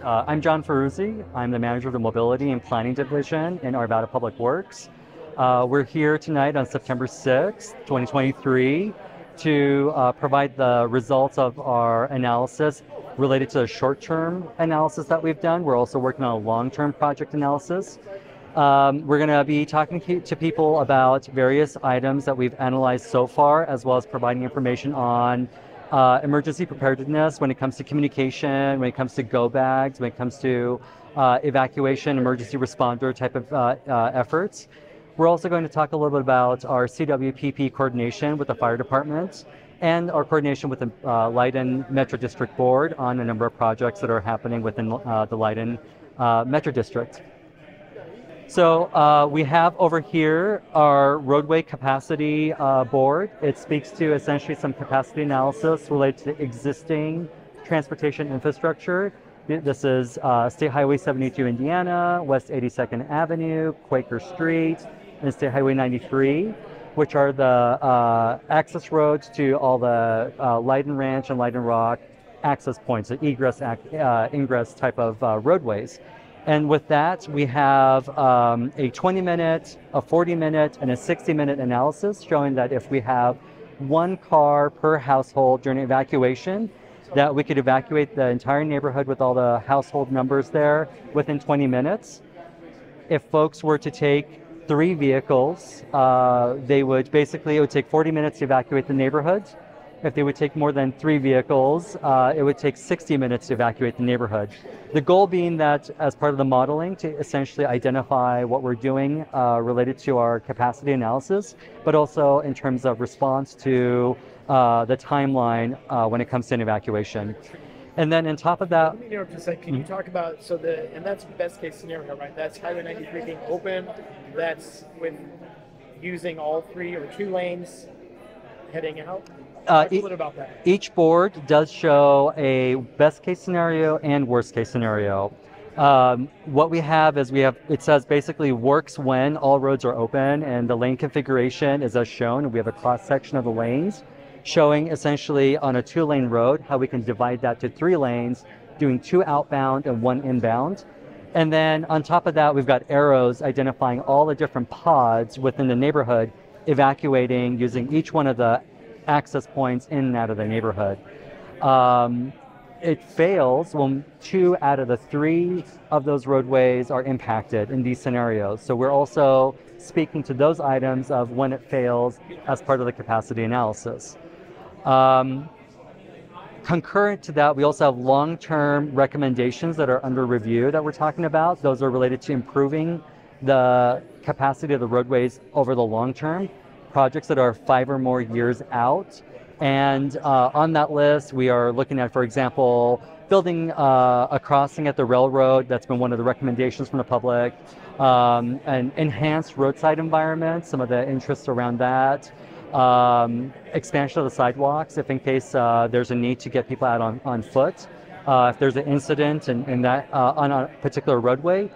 I'm John Firouzi. I'm the manager of the Mobility and Planning Division in Arvada Public Works. We're here tonight on September 6th, 2023, to provide the results of our analysis related to the short-term analysis that we've done. We're also working on a long-term project analysis. We're going to be talking to people about various items that we've analyzed so far, as well as providing information on emergency preparedness when it comes to communication, when it comes to go bags, when it comes to evacuation, emergency responder type of efforts. We're also going to talk a little bit about our CWPP coordination with the fire department and our coordination with the Leyden Metro District Board on a number of projects that are happening within the Leyden Metro District. So we have over here our roadway capacity board. It speaks to essentially some capacity analysis related to existing transportation infrastructure. This is State Highway 72 Indiana, West 82nd Avenue, Quaker Street, and State Highway 93, which are the access roads to all the Leyden Ranch and Leyden Rock access points, the egress, ingress type of roadways. And with that, we have a 20-minute, a 40-minute, and a 60-minute analysis showing that if we have one car per household during evacuation, that we could evacuate the entire neighborhood with all the household numbers there within 20 minutes. If folks were to take 3 vehicles, it would take 40 minutes to evacuate the neighborhood. If they would take more than 3 vehicles, it would take 60 minutes to evacuate the neighborhood. The goal being that as part of the modeling to essentially identify what we're doing related to our capacity analysis, but also in terms of response to the timeline when it comes to an evacuation. And then on top of that, let me interrupt just a second. Can you talk about, and that's best case scenario, right? That's Highway 93 being open. That's with using all 3 or 2 lanes heading out. Talk a little about that. Each board does show a best case scenario and worst case scenario. What we have is it says basically works when all roads are open, and the lane configuration is as shown. We have a cross section of the lanes showing essentially on a 2-lane road how we can divide that to 3 lanes, doing 2 outbound and 1 inbound. And then on top of that, we've got arrows identifying all the different pods within the neighborhood, evacuating using each one of the access points in and out of the neighborhood. It fails when 2 out of the 3 of those roadways are impacted in these scenarios. So we're also speaking to those items of when it fails as part of the capacity analysis. Concurrent to that, we also have long-term recommendations that are under review that we're talking about. Those are related to improving the capacity of the roadways over the long term, projects that are 5 or more years out. And on that list, we are looking at, for example, building a crossing at the railroad. That's been one of the recommendations from the public. An enhanced roadside environment, some of the interests around that. Expansion of the sidewalks, if in case there's a need to get people out on foot, if there's an incident on a particular roadway,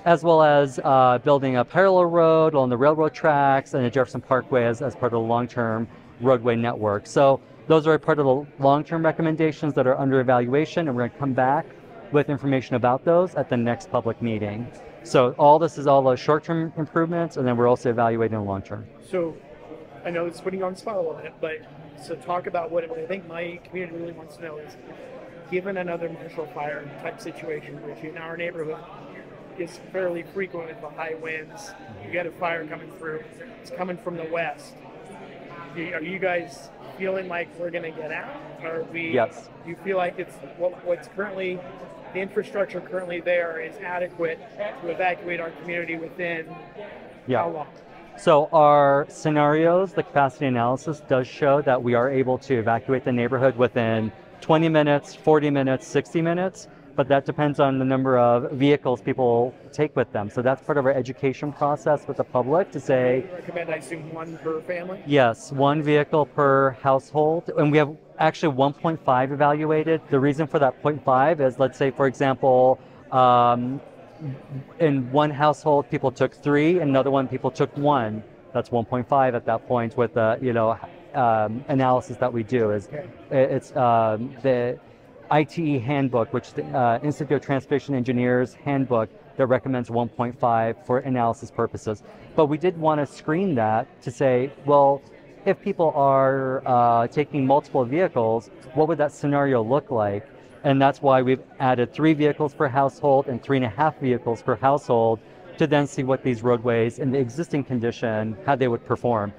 as well as building a parallel road along the railroad tracks and the Jefferson Parkway as part of the long-term roadway network. So those are part of the long-term recommendations that are under evaluation, and we're going to come back with information about those at the next public meeting. So all this is all the short-term improvements, and then we're also evaluating the long-term. So I know it's putting you on the spot a little bit, but so talk about what I think my community really wants to know is, given another Marshall Fire type situation, which in our neighborhood is fairly frequent with the high winds, you get a fire coming through, it's coming from the west. Are you guys feeling like we're going to get out? Or Yes. Do you feel like it's what's currently, the infrastructure currently there is adequate to evacuate our community within how long? So our scenarios, the capacity analysis does show that we are able to evacuate the neighborhood within 20 minutes, 40 minutes, 60 minutes, but that depends on the number of vehicles people take with them. So that's part of our education process with the public to say... You recommend, I assume, 1 per family? Yes, 1 vehicle per household. And we have actually 1.5 evaluated. The reason for that 0.5 is, let's say, for example, in one household, people took 3, and another one, people took 1. That's 1.5 at that point with the, analysis that we do. It's ITE handbook, which is the Institute of Transportation Engineers handbook that recommends 1.5 for analysis purposes. But we did want to screen that to say, well, if people are taking multiple vehicles, what would that scenario look like? And that's why we've added 3 vehicles per household and 3.5 vehicles per household to then see what these roadways in the existing condition, how they would perform.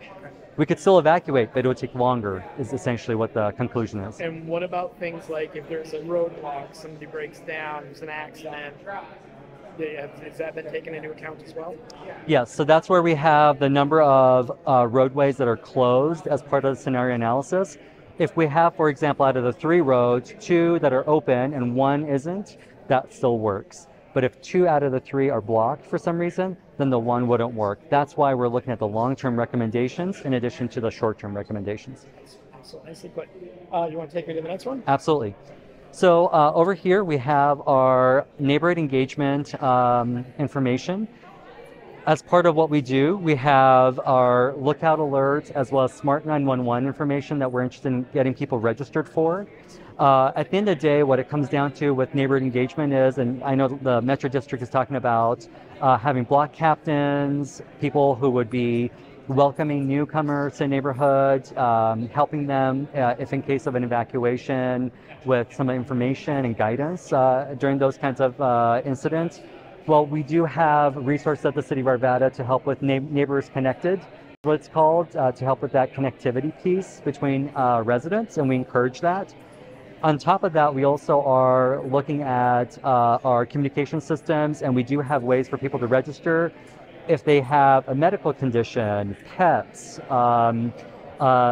We could still evacuate, but it would take longer, is essentially what the conclusion is. And what about things like if there's a roadblock, somebody breaks down, there's an accident, has that been taken into account as well? Yes, so that's where we have the number of roadways that are closed as part of the scenario analysis. If we have, for example, out of the 3 roads, 2 that are open and 1 isn't, that still works. But if 2 out of the 3 are blocked for some reason, then the 1 wouldn't work. That's why we're looking at the long-term recommendations in addition to the short-term recommendations. Excellent. Nicely put. You want to take me to the next one? Absolutely. So over here we have our neighborhood engagement information. As part of what we do, we have our lookout alerts as well as Smart 911 information that we're interested in getting people registered for. At the end of the day, what it comes down to with neighborhood engagement is, and I know the Metro District is talking about having block captains, people who would be welcoming newcomers to the neighborhood, helping them if in case of an evacuation with some information and guidance during those kinds of incidents. Well, we do have resources at the City of Arvada to help with Neighbors Connected, what it's called, to help with that connectivity piece between residents, and we encourage that. On top of that, we also are looking at our communication systems, and we do have ways for people to register if they have a medical condition, pets,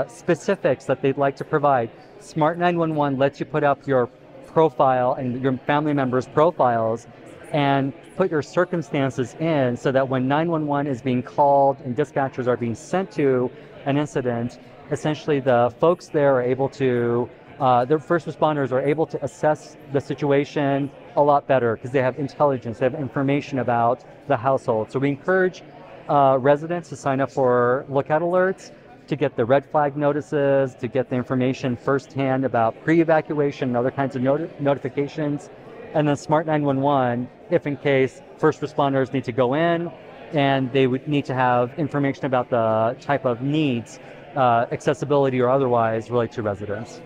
specifics that they'd like to provide. Smart 911 lets you put up your profile and your family members' profiles and put your circumstances in so that when 911 is being called and dispatchers are being sent to an incident, essentially the folks there are able to, the first responders are able to assess the situation a lot better because they have intelligence, they have information about the household. So we encourage residents to sign up for lookout alerts, to get the red flag notices, to get the information firsthand about pre-evacuation and other kinds of notifications. And then Smart 911, if in case first responders need to go in and they would need to have information about the type of needs, accessibility or otherwise, related to residents.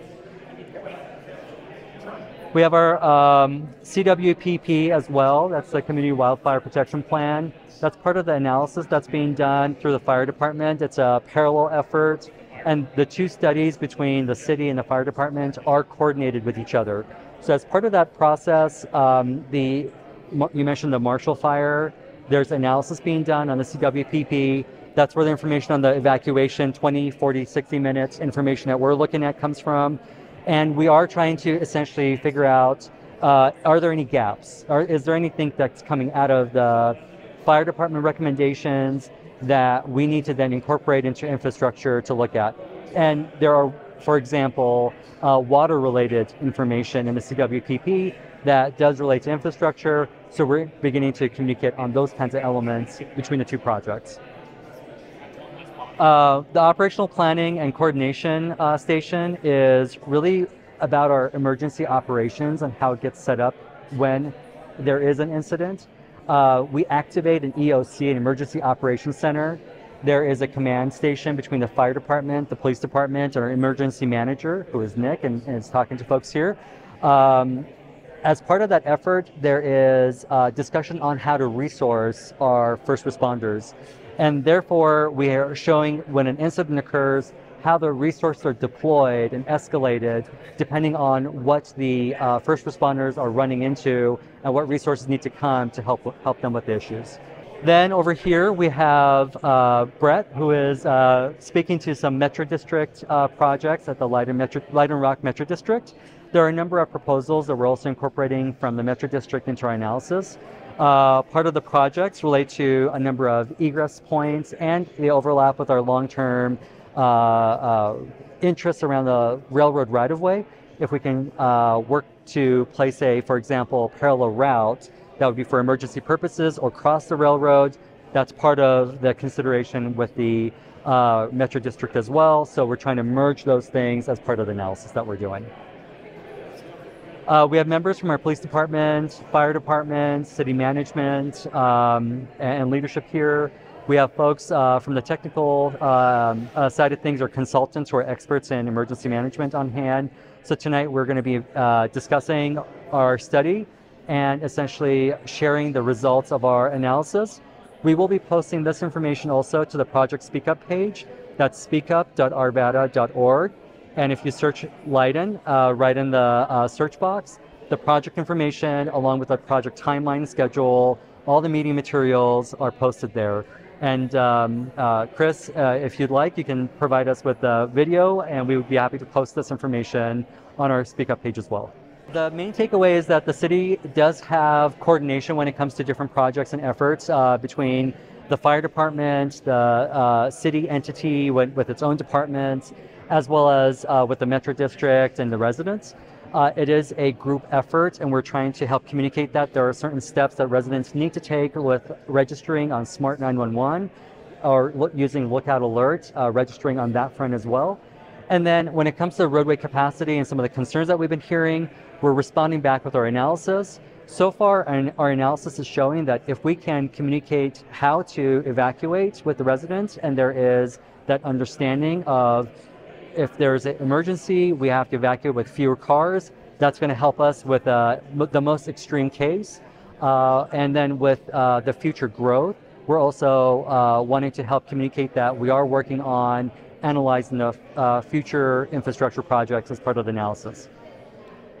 We have our CWPP as well. That's the Community Wildfire Protection Plan. That's part of the analysis that's being done through the fire department. It's a parallel effort, and the 2 studies between the city and the fire department are coordinated with each other. So as part of that process, you mentioned the Marshall Fire. There's analysis being done on the CWPP. That's where the information on the evacuation, 20, 40, 60 minutes information that we're looking at comes from. And we are trying to essentially figure out, are there any gaps? Is there anything that's coming out of the fire department recommendations that we need to then incorporate into infrastructure to look at? And there are, for example, water-related information in the CWPP that does relate to infrastructure. So we're beginning to communicate on those kinds of elements between the 2 projects. The operational planning and coordination station is really about our emergency operations and how it gets set up when there is an incident. We activate an EOC, an Emergency Operations Center. There is a command station between the fire department, the police department, and our emergency manager, who is Nick, and is talking to folks here. As part of that effort, there is discussion on how to resource our first responders. And therefore, we are showing when an incident occurs, how the resources are deployed and escalated depending on what the first responders are running into and what resources need to come to help them with the issues. Then over here we have Brett, who is speaking to some Metro District projects at the Leyden Rock Metro District. There are a number of proposals that we're also incorporating from the Metro District into our analysis. Part of the projects relate to a number of egress points, and they overlap with our long-term interests around the railroad right-of-way. If we can work to place for example, parallel route that would be for emergency purposes or cross the railroad, that's part of the consideration with the Metro District as well. So we're trying to merge those things as part of the analysis that we're doing. We have members from our police department, fire department, city management, and leadership here. We have folks from the technical side of things, or consultants who are experts in emergency management on hand. So tonight we're going to be discussing our study and essentially sharing the results of our analysis. We will be posting this information also to the Project Speak Up page. That's speakup.arvada.org. And if you search Leyden, right in the search box, the project information along with the project timeline schedule, all the meeting materials are posted there. And Chris, if you'd like, you can provide us with the video, and we would be happy to post this information on our Speak Up page as well. The main takeaway is that the city does have coordination when it comes to different projects and efforts between the fire department, the city entity with its own departments, as well as with the Metro District and the residents. It is a group effort, and we're trying to help communicate that. There are certain steps that residents need to take with registering on Smart 911 or using Lookout Alert, registering on that front as well. And then when it comes to roadway capacity and some of the concerns that we've been hearing, we're responding back with our analysis. So far, our analysis is showing that if we can communicate how to evacuate with the residents, and there is that understanding of if there's an emergency, we have to evacuate with fewer cars, that's going to help us with the most extreme case. And then with the future growth, we're also wanting to help communicate that we are working on analyzing the future infrastructure projects as part of the analysis.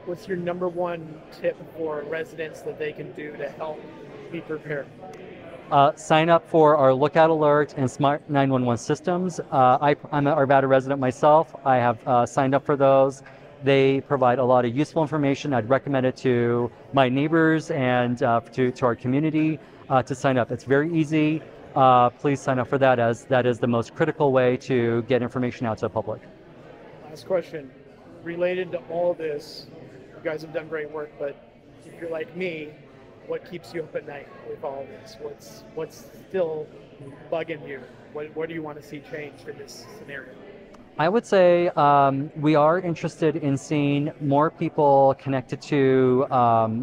What's your number one tip for residents that they can do to help be prepared? Sign up for our Lookout Alert and Smart 911 systems. I'm an Arvada resident myself. I have signed up for those. They provide a lot of useful information. I'd recommend it to my neighbors and to our community to sign up. It's very easy. Please sign up for that, as that is the most critical way to get information out to the public. Last question. Related to all this, you guys have done great work, but if you're like me, what keeps you up at night with all this? What's still bugging you? What do you want to see changed in this scenario? I would say we are interested in seeing more people connected to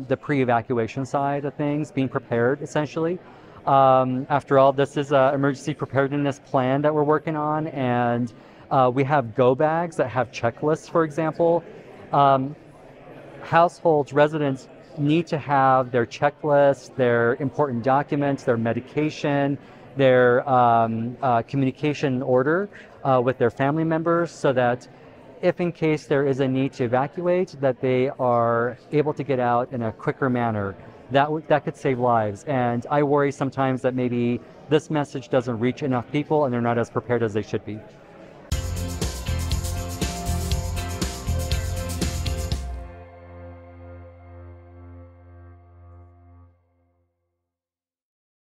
the pre-evacuation side of things, being prepared essentially. After all, this is an emergency preparedness plan that we're working on, and we have go bags that have checklists, for example. Households, residents need to have their checklists, their important documents, their medication, their communication order with their family members, so that if in case there is a need to evacuate, that they are able to get out in a quicker manner. That could save lives. And I worry sometimes that maybe this message doesn't reach enough people and they're not as prepared as they should be.